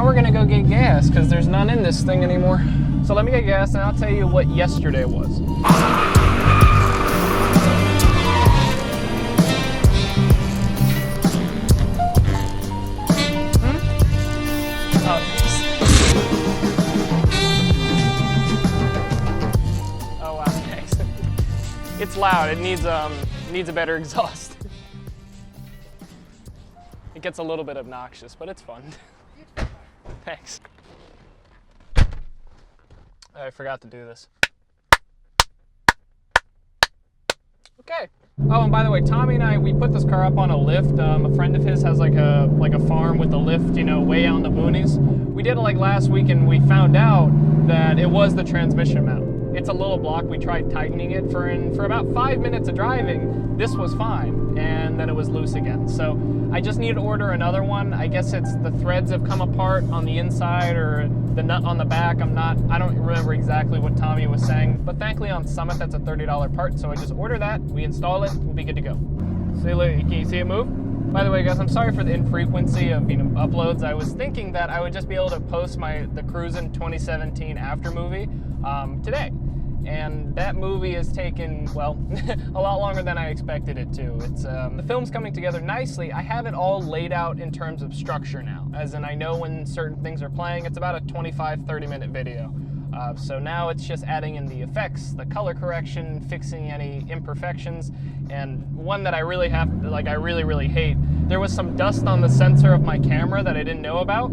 we're gonna go get gas because there's none in this thing anymore. So let me get gas and I'll tell you what yesterday was. Oh wow, thanks. It's loud. It needs a better exhaust. It gets a little bit obnoxious, but it's fun. Thanks. I forgot to do this. Okay. Oh, and by the way, Tommy and I, we put this car up on a lift. A friend of his has like a farm with a lift, you know, way out in the boonies. We did it like last week, and we found out that it was the transmission mount. It's a little block. We tried tightening it for about 5 minutes of driving. This was fine, and then it was loose again. So I just need to order another one. I guess it's the threads have come apart on the inside or the nut on the back. I don't remember exactly what Tommy was saying, but thankfully on Summit that's a $30 part. So I just order that, we install it, we'll be good to go. See you later. Can you see it move? By the way, guys, I'm sorry for the infrequency of uploads. I was thinking that I would just be able to post the Cruisin' 2017 after movie today. And that movie has taken, well, a lot longer than I expected it to. It's the film's coming together nicely. I have it all laid out in terms of structure now, as in I know when certain things are playing. It's about a 25-30 minute video. So now it's just adding in the effects, the color correction, fixing any imperfections, and one that I really really hate. There was some dust on the sensor of my camera that I didn't know about.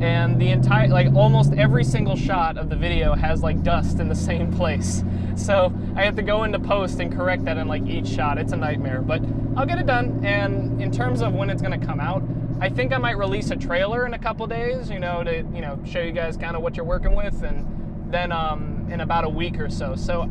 And the entire, almost every single shot of the video has dust in the same place. So I have to go into post and correct that in each shot. It's a nightmare, but I'll get it done. And in terms of when it's gonna come out, I think I might release a trailer in a couple days, to show you guys kind of what you're working with, and then in about a week or so. So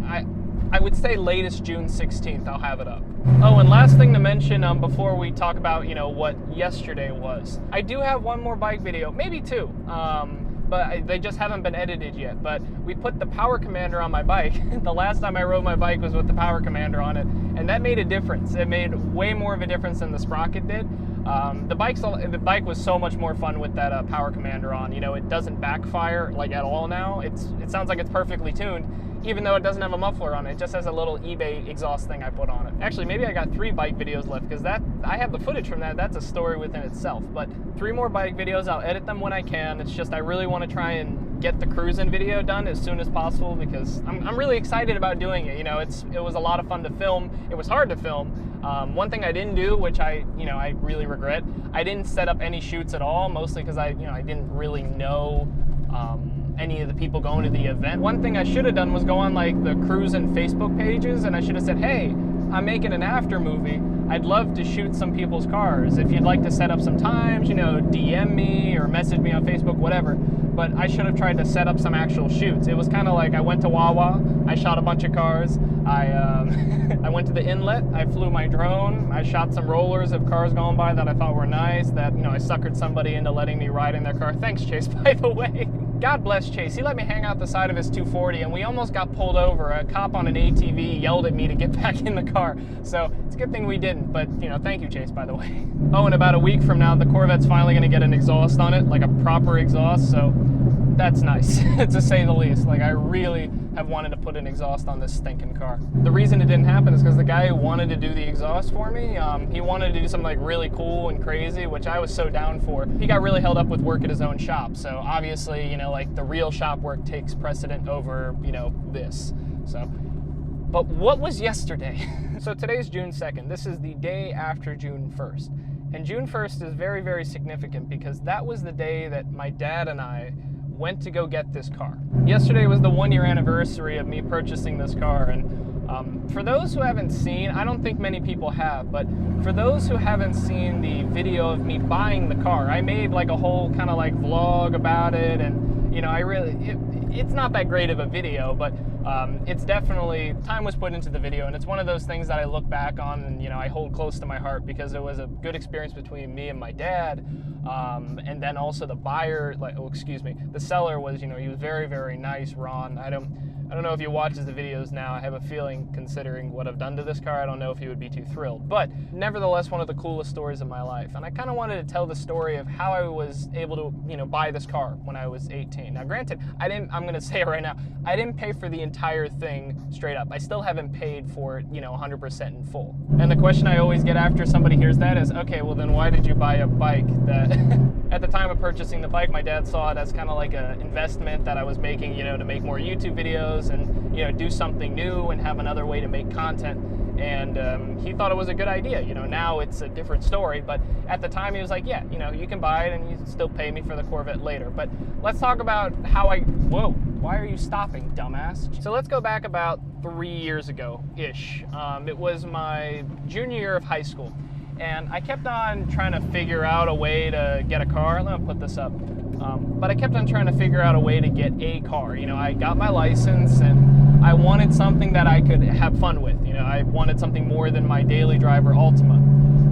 I would say latest June 16th, I'll have it up. Oh, and last thing to mention before we talk about, what yesterday was. I do have one more bike video, maybe two, but they just haven't been edited yet. But we put the Power Commander on my bike. The last time I rode my bike was with the Power Commander on it, and that made a difference. It made way more of a difference than the Sprocket did. The bike was so much more fun with that Power Commander on. It doesn't backfire at all now. It sounds like it's perfectly tuned, even though it doesn't have a muffler on it. It just has a little eBay exhaust thing I put on it. Actually, maybe I got 3 bike videos left, because I have the footage from that. That's a story within itself. But 3 more bike videos. I'll edit them when I can. It's just I really want to try and get the cruising video done as soon as possible, because I'm really excited about doing it. It was a lot of fun to film. It was hard to film. One thing I didn't do, which I really regret, I didn't set up any shoots at all, mostly because I didn't really know any of the people going to the event. One thing I should have done was go on the Cruisin' Facebook pages, and I should have said, hey, I'm making an after movie. I'd love to shoot some people's cars. If you'd like to set up some times, DM me or message me on Facebook, whatever. But I should have tried to set up some actual shoots. It was kind of I went to Wawa, I shot a bunch of cars, I went to the inlet, I flew my drone, I shot some rollers of cars going by that I thought were nice, that, I suckered somebody into letting me ride in their car. Thanks, Chase, by the way. God bless Chase. He let me hang out the side of his 240, and we almost got pulled over. A cop on an ATV yelled at me to get back in the car. So it's a good thing we didn't, but, thank you, Chase, by the way. Oh, and about a week from now, the Corvette's finally going to get an exhaust on it, a proper exhaust, so that's nice, to say the least. I really have wanted to put an exhaust on this stinking car. The reason it didn't happen is because the guy who wanted to do the exhaust for me, he wanted to do something really cool and crazy, which I was so down for. He got really held up with work at his own shop, so obviously, the real shop work takes precedent over, this. So, but what was yesterday? So today's June 2nd. This is the day after June 1st. And June 1st is very, very significant because that was the day that my dad and I went to go get this car. Yesterday was the 1-year anniversary of me purchasing this car, and for those who haven't seen, I don't think many people have, but for those who haven't seen the video of me buying the car, I made a whole kind of vlog about it, and it's not that great of a video, but it's definitely, time was put into the video, and it's one of those things that I look back on and, I hold close to my heart because it was a good experience between me and my dad, and then also the buyer, the seller was, he was very, very nice, Ron. I don't know if he watches the videos now. I have a feeling, considering what I've done to this car, I don't know if he would be too thrilled. But nevertheless, one of the coolest stories of my life. And I kind of wanted to tell the story of how I was able to, buy this car when I was 18. Now, granted, I'm going to say it right now, I didn't pay for the entire thing straight up. I still haven't paid for it, 100% in full. And the question I always get after somebody hears that is, okay, well then why did you buy a bike that, at the time of purchasing the bike, my dad saw it as kind of like an investment that I was making, to make more YouTube videos and, do something new and have another way to make content. And he thought it was a good idea. Now it's a different story, but at the time he was like, yeah, you can buy it and you still pay me for the Corvette later. But let's talk about how whoa, why are you stopping, dumbass? So let's go back about 3 years ago-ish. It was my junior year of high school. And I kept on trying to figure out a way to get a car. Let me put this up. But I kept on trying to figure out a way to get a car. I got my license and I wanted something that I could have fun with. I wanted something more than my daily driver Altima.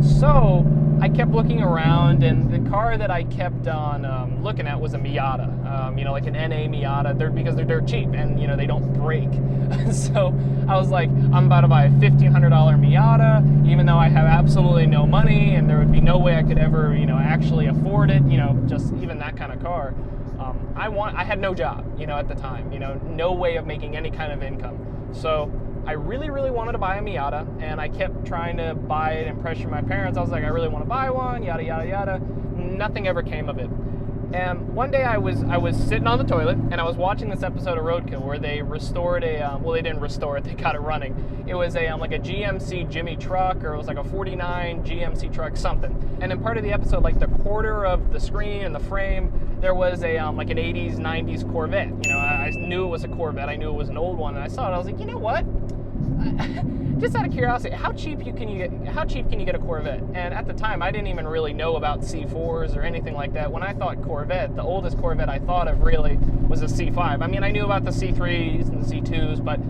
So I kept looking around, and the car that I kept on looking at was a Miata. Like an NA Miata, because they're dirt cheap and they don't break. So I was like, I'm about to buy a $1,500 Miata, even though I have absolutely no money and there would be no way I could ever actually afford it. Just even that kind of car. I had no job, at the time. No way of making any kind of income. So I really, really wanted to buy a Miata, and I kept trying to buy it and pressure my parents. I was like, I really want to buy one, yada, yada, yada. Nothing ever came of it. And one day I was sitting on the toilet, and I was watching this episode of Roadkill where they restored well, they didn't restore it, they got it running. It was like a GMC Jimmy truck, or it was like a 49 GMC truck, something. And in part of the episode, like the quarter of the screen and the frame, there was like an 80s, 90s Corvette. I knew it was a Corvette, I knew it was an old one, and I saw it, I was like, you know what? Just out of curiosity, how cheap can you get a Corvette? And at the time, I didn't even really know about C4s or anything like that. When I thought Corvette, the oldest Corvette I thought of really was a C5. I mean, I knew about the C3s and the C2s, but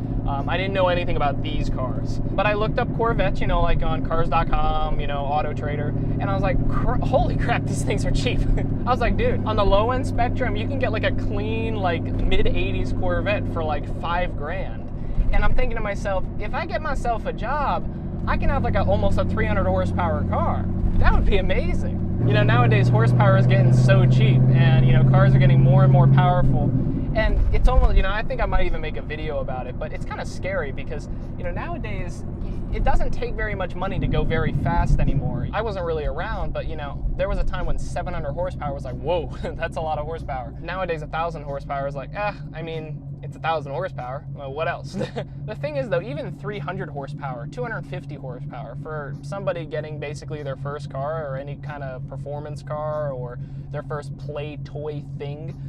I didn't know anything about these cars. But I looked up Corvettes, like on cars.com, Auto Trader, and I was like, holy crap, these things are cheap. I was like, dude, on the low end spectrum, you can get like a clean, like mid-80s Corvette for like $5,000. And I'm thinking to myself, if I get myself a job, I can have like almost a 300 horsepower car. That would be amazing. Nowadays horsepower is getting so cheap, and cars are getting more and more powerful. And it's almost, I think I might even make a video about it, but it's kind of scary because, nowadays it doesn't take very much money to go very fast anymore. I wasn't really around, but there was a time when 700 horsepower was like, whoa, that's a lot of horsepower. Nowadays 1,000 horsepower is like, it's 1,000 horsepower. Well, what else? The thing is though, even 300 horsepower, 250 horsepower for somebody getting basically their first car or any kind of performance car or their first play toy thing,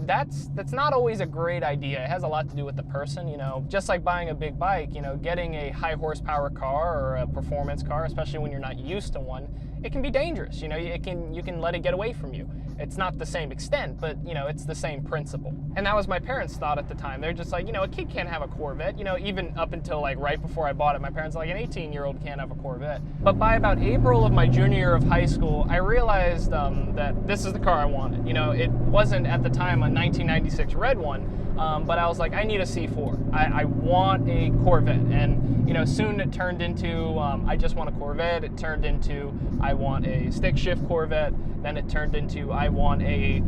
that's not always a great idea. It has a lot to do with the person, just like buying a big bike, getting a high horsepower car or a performance car, especially when you're not used to one, it can be dangerous. You can let it get away from you. It's not the same extent, but it's the same principle. And that was my parents' thought at the time. They're just like, a kid can't have a Corvette. Even up until like right before I bought it, my parents were like, an 18-year-old can't have a Corvette. But by about April of my junior year of high school, I realized that this is the car I wanted. It wasn't at the time a 1996 red one, but I was like, I need a C4. I want a Corvette. And soon it turned into I just want a Corvette. It turned into I want a stick shift Corvette. Then it turned into I want a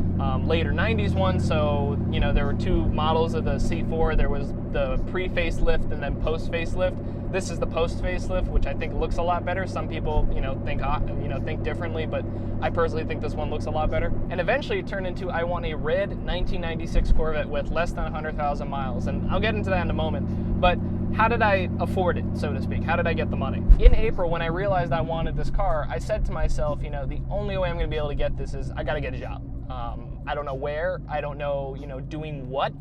later 90s one. So there were two models of the C4. There was the pre-facelift and then post-facelift. This is the post-facelift, which I think looks a lot better. Some people, think differently, but I personally think this one looks a lot better. And eventually it turned into I want a red 1996 Corvette with less than 100,000 miles. And I'll get into that in a moment. But how did I afford it, so to speak? How did I get the money? In April, when I realized I wanted this car, I said to myself, the only way I'm going to be able to get this is I got to get a job. I don't know where. I don't know, doing what.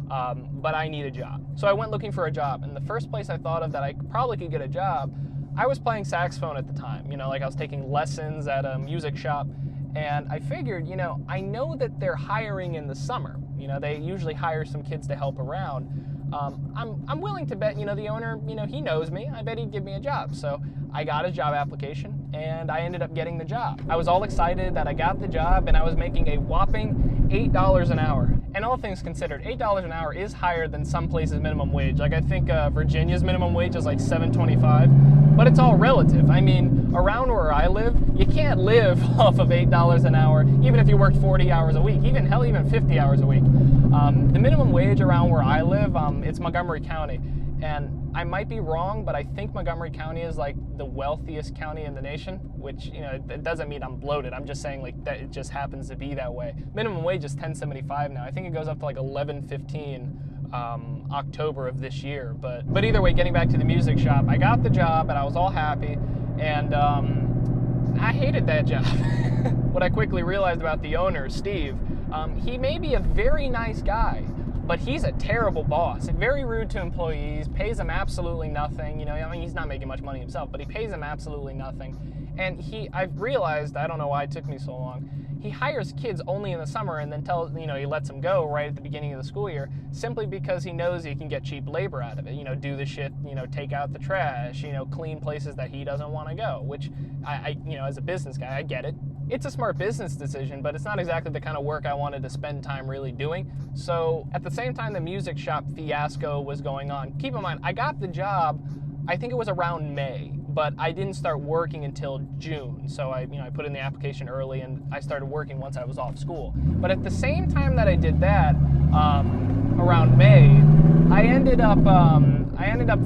But I need a job. So I went looking for a job, and the first place I thought of that I probably could get a job, I was playing saxophone at the time, I was taking lessons at a music shop, and I figured, I know that they're hiring in the summer. They usually hire some kids to help around. I'm willing to bet, the owner, he knows me. I bet he'd give me a job. So I got a job application, and I ended up getting the job. I was all excited that I got the job, and I was making a whopping $8 an hour. And all things considered, $8 an hour is higher than some places' minimum wage. Like I think Virginia's minimum wage is like $7.25, but it's all relative. I mean, around where I live, you can't live off of $8 an hour, even if you worked 40 hours a week, even 50 hours a week. The minimum wage around where I live, it's Montgomery County. And I might be wrong, but I think Montgomery County is like the wealthiest county in the nation, which, you know, it doesn't mean I'm bloated. I'm just saying like that it just happens to be that way. Minimum wage is $10.75 now. I think it goes up to like $11.15 October of this year. But either way, getting back to the music shop, I got the job and I was all happy, and I hated that job. What I quickly realized about the owner, Steve, he may be a very nice guy, but he's a terrible boss, very rude to employees, pays them absolutely nothing. You know, I mean, he's not making much money himself, but he pays them absolutely nothing. And I've realized, I don't know why it took me so long, he hires kids only in the summer and then he lets them go right at the beginning of the school year, simply because he knows he can get cheap labor out of it. You know, do the shit, you know, take out the trash, you know, clean places that he doesn't want to go, which I you know, as a business guy, I get it. It's a smart business decision, but it's not exactly the kind of work I wanted to spend time really doing. So at the same time the music shop fiasco was going on, keep in mind, I got the job, I think it was around May, but I didn't start working until June. So I put in the application early and I started working once I was off school. But at the same time that I did that, around May, I ended up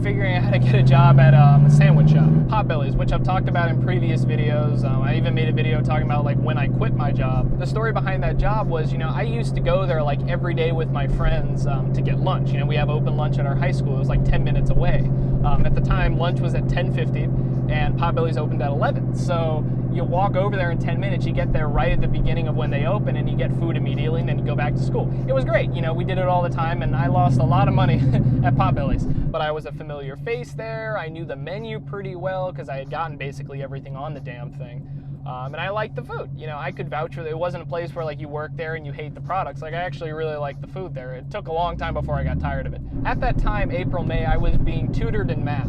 figuring out how to get a job at a sandwich shop, Potbelly's, which I've talked about in previous videos. I even made a video talking about like when I quit my job. The story behind that job was, you know, I used to go there like every day with my friends to get lunch. You know, we have open lunch at our high school. It was like 10 minutes away. At the time, lunch was at 10:50 and Potbelly's opened at 11. So you walk over there in 10 minutes, you get there right at the beginning of when they open, and you get food immediately, and then you go back to school. It was great. You know, we did it all the time, and I lost a lot of money at Potbelly's. But I was a familiar face there. I knew the menu pretty well because I had gotten basically everything on the damn thing. And I liked the food. You know, I could vouch for it. It wasn't a place where like you work there and you hate the products. Like I actually really liked the food there. It took a long time before I got tired of it. At that time, April, May, I was being tutored in math.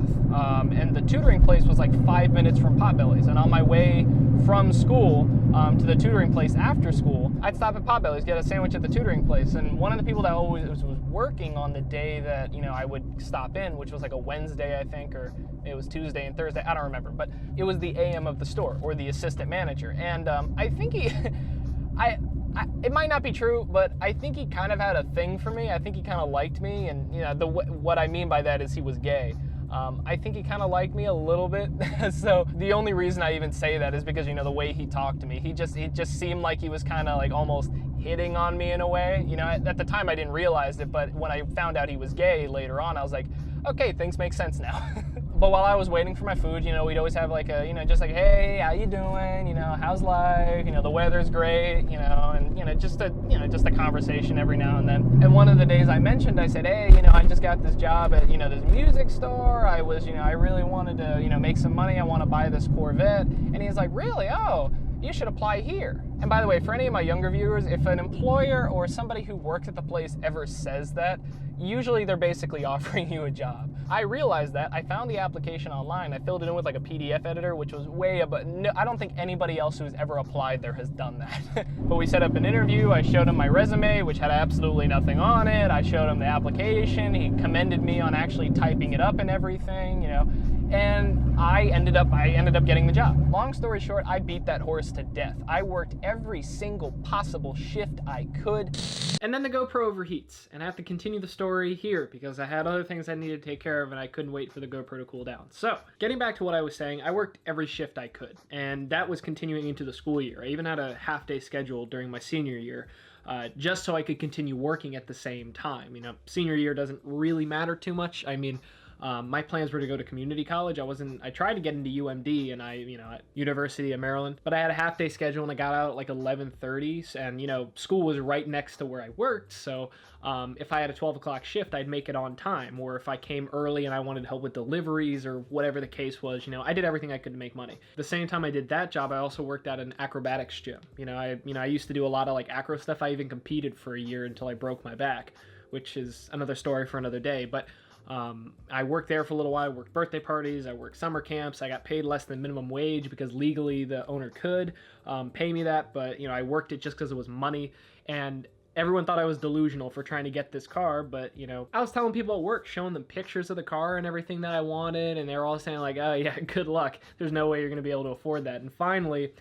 And the tutoring place was like 5 minutes from Potbelly's. And on my way from school to the tutoring place after school, I'd stop at Potbelly's, get a sandwich at the tutoring place. And one of the people that always was working on the day that, you know, I would stop in, which was like a Wednesday, I think, or it was Tuesday and Thursday, I don't remember, but it was the AM of the store, or the assistant manager. And I think it might not be true, but I think he kind of had a thing for me. I think he kind of liked me, and you know, what I mean by that is he was gay. I think he kind of liked me a little bit. So the only reason I even say that is because, you know, the way he talked to me, it just seemed like he was kind of like almost hitting on me in a way. You know, at the time I didn't realize it, but when I found out he was gay later on, I was like, okay, things make sense now. But while I was waiting for my food, you know, we'd always have like a, you know, just like, hey, how you doing? You know, how's life? You know, the weather's great, you know, and, you know, just a conversation every now and then. And one of the days I mentioned, I said, hey, you know, I just got this job at, you know, this music store. I really wanted to, you know, make some money. I want to buy this Corvette. And he's like, really? Oh, you should apply here. And by the way, for any of my younger viewers, if an employer or somebody who works at the place ever says that, usually they're basically offering you a job. I realized that. I found the application online. I filled it in with like a PDF editor, which was way above. No, I don't think anybody else who's ever applied there has done that. But we set up an interview. I showed him my resume, which had absolutely nothing on it. I showed him the application. He commended me on actually typing it up and everything, you know. And I ended up getting the job. Long story short, I beat that horse to death. I worked every single possible shift I could. And then the GoPro overheats, and I have to continue the story here because I had other things I needed to take care of and I couldn't wait for the GoPro to cool down. So, getting back to what I was saying, I worked every shift I could, and that was continuing into the school year. I even had a half-day schedule during my senior year, just so I could continue working at the same time. You know, senior year doesn't really matter too much. I mean, my plans were to go to community college. I tried to get into UMD and at University of Maryland, but I had a half day schedule and I got out at like 11:30, and, you know, school was right next to where I worked. So, if I had a 12 o'clock shift, I'd make it on time. Or if I came early and I wanted help with deliveries or whatever the case was, you know, I did everything I could to make money. At the same time I did that job, I also worked at an acrobatics gym. I used to do a lot of like acro stuff. I even competed for a year until I broke my back, which is another story for another day. But I worked there for a little while. I worked birthday parties, I worked summer camps. I got paid less than minimum wage because legally the owner could pay me that, but, you know, I worked it just because it was money. And everyone thought I was delusional for trying to get this car, but you know, I was telling people at work, showing them pictures of the car and everything that I wanted, and they were all saying like, oh yeah, good luck. There's no way you're gonna be able to afford that. And finally,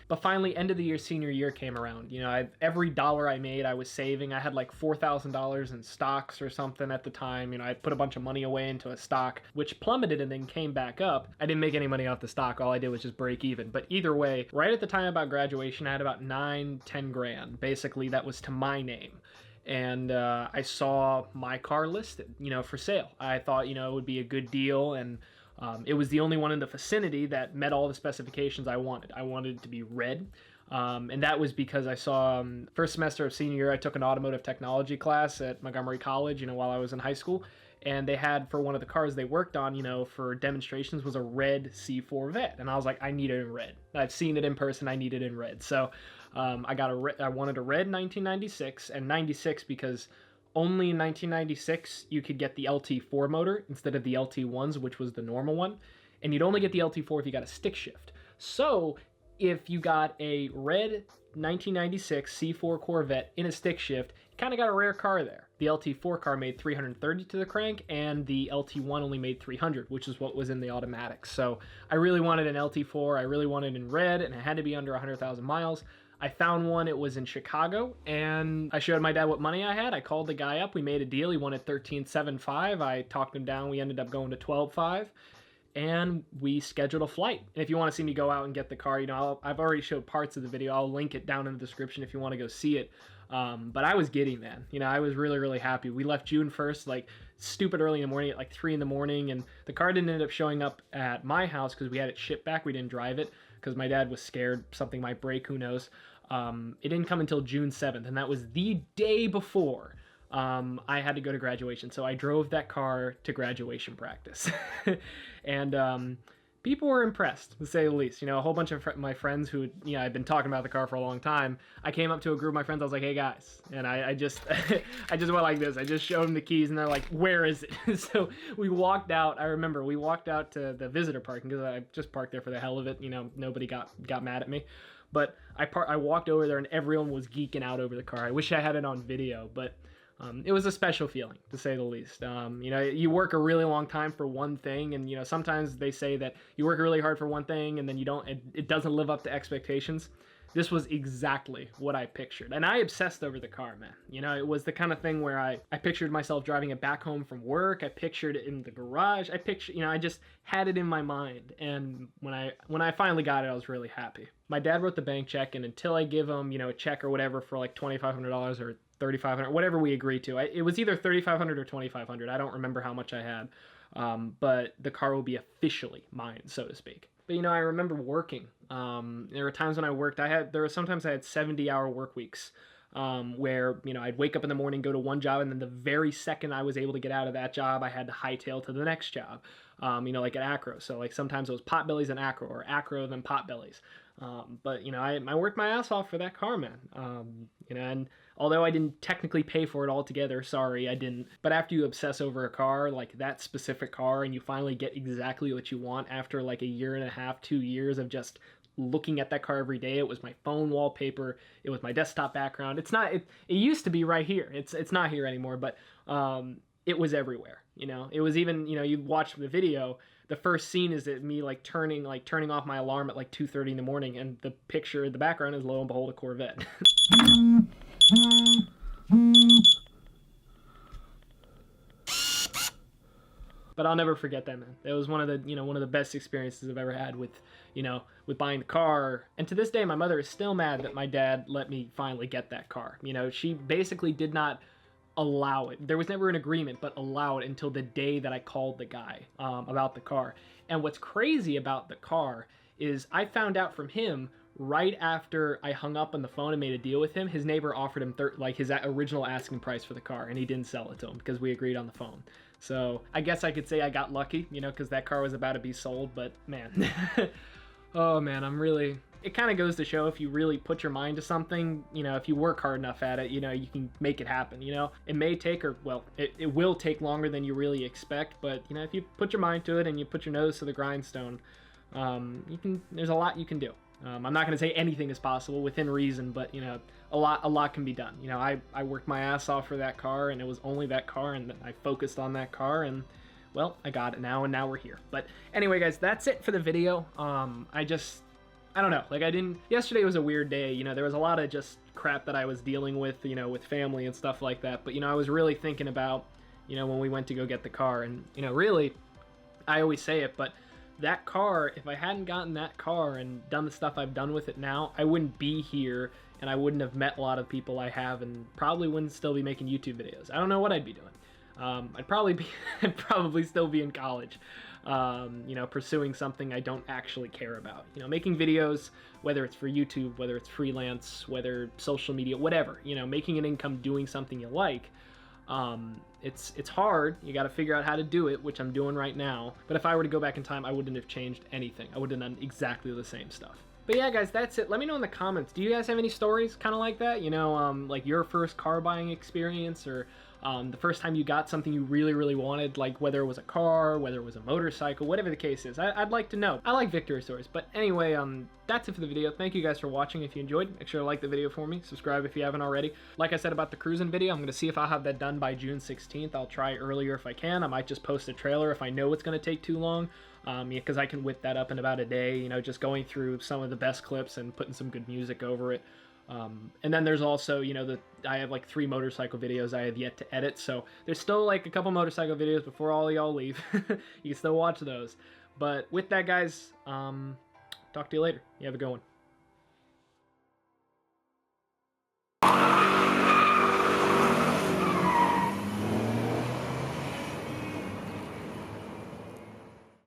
end of the year, senior year came around. You know, every dollar I made, I was saving. I had like $4,000 in stocks or something at the time. You know, I put a bunch of money away into a stock, which plummeted and then came back up. I didn't make any money off the stock. All I did was just break even. But either way, right at the time about graduation, I had about 9-10 grand. Basically, that was to my name. And I saw my car listed, you know, for sale. I thought, you know, it would be a good deal, and it was the only one in the vicinity that met all the specifications I wanted. I wanted it to be red, and that was because I saw first semester of senior year, I took an automotive technology class at Montgomery College, you know, while I was in high school, and they had, for one of the cars they worked on, you know, for demonstrations, was a red C4 Vet, and I was like, I need it in red. I've seen it in person, I need it in red. So I wanted a red 1996, and 96 because only in 1996 you could get the LT4 motor instead of the LT1s, which was the normal one, and you'd only get the LT4 if you got a stick shift. So if you got a red 1996 C4 Corvette in a stick shift, you kind of got a rare car there. The LT4 car made 330 to the crank, and the LT1 only made 300, which is what was in the automatic. So I really wanted an LT4, I really wanted it in red, and it had to be under 100,000 miles. I found one, it was in Chicago, and I showed my dad what money I had. I called the guy up, we made a deal, he wanted $13,750. I talked him down, we ended up going to $12,500, and we scheduled a flight. And if you want to see me go out and get the car, you know, I've already showed parts of the video. I'll link it down in the description if you want to go see it. But I was giddy, man. You know, I was really, really happy. We left June 1st, like stupid early in the morning, at like 3 in the morning, and the car didn't end up showing up at my house because we had it shipped back. We didn't drive it because my dad was scared something might break, who knows. It didn't come until June 7th, and that was the day before I had to go to graduation. So I drove that car to graduation practice. And people were impressed, to say the least. You know, a whole bunch of my friends who, you know, I've been talking about the car for a long time. I came up to a group of my friends, I was like, hey guys, and I just I just went like this. I just showed them the keys, and they're like, where is it? So we walked out. I remember we walked out to the visitor parking because I just parked there for the hell of it. You know, nobody got mad at me. But I walked over there, and everyone was geeking out over the car. I wish I had it on video, but it was a special feeling, to say the least. You know, you work a really long time for one thing, and, you know, sometimes they say that you work really hard for one thing, and then it doesn't live up to expectations. This was exactly what I pictured. And I obsessed over the car, man. You know, it was the kind of thing where I pictured myself driving it back home from work. I pictured it in the garage. You know, I just had it in my mind. And when I finally got it, I was really happy. My dad wrote the bank check, and until I give him, you know, a check or whatever for like $2,500 or $3,500, whatever we agreed to, it was either $3,500 or $2,500. I don't remember how much I had. But the car will be officially mine, so to speak. But, you know, I remember working. There were times when I worked, sometimes I had 70-hour work weeks, where, you know, I'd wake up in the morning, go to one job, and then the very second I was able to get out of that job, I had to hightail to the next job, you know, like at Acro. So, like, sometimes it was Potbellies and Acro, or Acro then Potbellies. But, you know, I worked my ass off for that car, man. You know, and although I didn't technically pay for it altogether, sorry, I didn't. But after you obsess over a car, like that specific car, and you finally get exactly what you want after like a year and a half, 2 years of just looking at that car every day. It was my phone wallpaper. It was my desktop background. It used to be right here. It's not here anymore, but it was everywhere. You know, it was even, you know, you watch the video, the first scene is me like turning off my alarm at like 2:30 in the morning, and the picture in the background is, lo and behold, a Corvette. But I'll never forget that, man. It was one of the best experiences I've ever had with buying the car. And to this day, my mother is still mad that my dad let me finally get that car. You know, she basically did not allow it. There was never an agreement, but allow it until the day that I called the guy about the car. And what's crazy about the car is I found out from him right after I hung up on the phone and made a deal with him. His neighbor offered him his original asking price for the car, and he didn't sell it to him because we agreed on the phone. So I guess I could say I got lucky, you know, because that car was about to be sold. But man, oh man, it kind of goes to show, if you really put your mind to something, you know, if you work hard enough at it, you know, you can make it happen. You know, it may take, it will take longer than you really expect, but you know, if you put your mind to it and you put your nose to the grindstone, there's a lot you can do. I'm not going to say anything is possible within reason, but you know, a lot can be done. You know, I worked my ass off for that car, and it was only that car, and I focused on that car, and well, I got it now, and now we're here. But anyway, guys, that's it for the video. I don't know, like yesterday was a weird day, you know, there was a lot of just crap that I was dealing with, you know, with family and stuff like that, but you know, I was really thinking about, you know, when we went to go get the car, and you know, really, I always say it, but that car, if I hadn't gotten that car and done the stuff I've done with it now, I wouldn't be here, and I wouldn't have met a lot of people I have, and probably wouldn't still be making YouTube videos. I don't know what I'd be doing. I'd probably still be in college, you know, pursuing something I don't actually care about. You know, making videos, whether it's for YouTube, whether it's freelance, whether social media, whatever. You know, making an income doing something you like. It's hard. You got to figure out how to do it, which I'm doing right now. But if I were to go back in time, I wouldn't have changed anything. I would have done exactly the same stuff. But yeah, guys, that's it. Let me know in the comments. Do you guys have any stories kind of like that? You know, like your first car buying experience, or the first time you got something you really, really wanted, like whether it was a car, whether it was a motorcycle, whatever the case is. I'd like to know. I like victory stories. But anyway, that's it for the video. Thank you guys for watching. If you enjoyed, make sure to like the video for me. Subscribe if you haven't already. Like I said about the cruising video, I'm going to see if I'll have that done by June 16th. I'll try earlier if I can. I might just post a trailer if I know it's going to take too long. Because I can whip that up in about a day, you know, just going through some of the best clips and putting some good music over it. And then there's also, you know, I have like 3 motorcycle videos I have yet to edit, so there's still like a couple motorcycle videos before all y'all leave. You can still watch those. But with that, guys, talk to you later. You have a good one.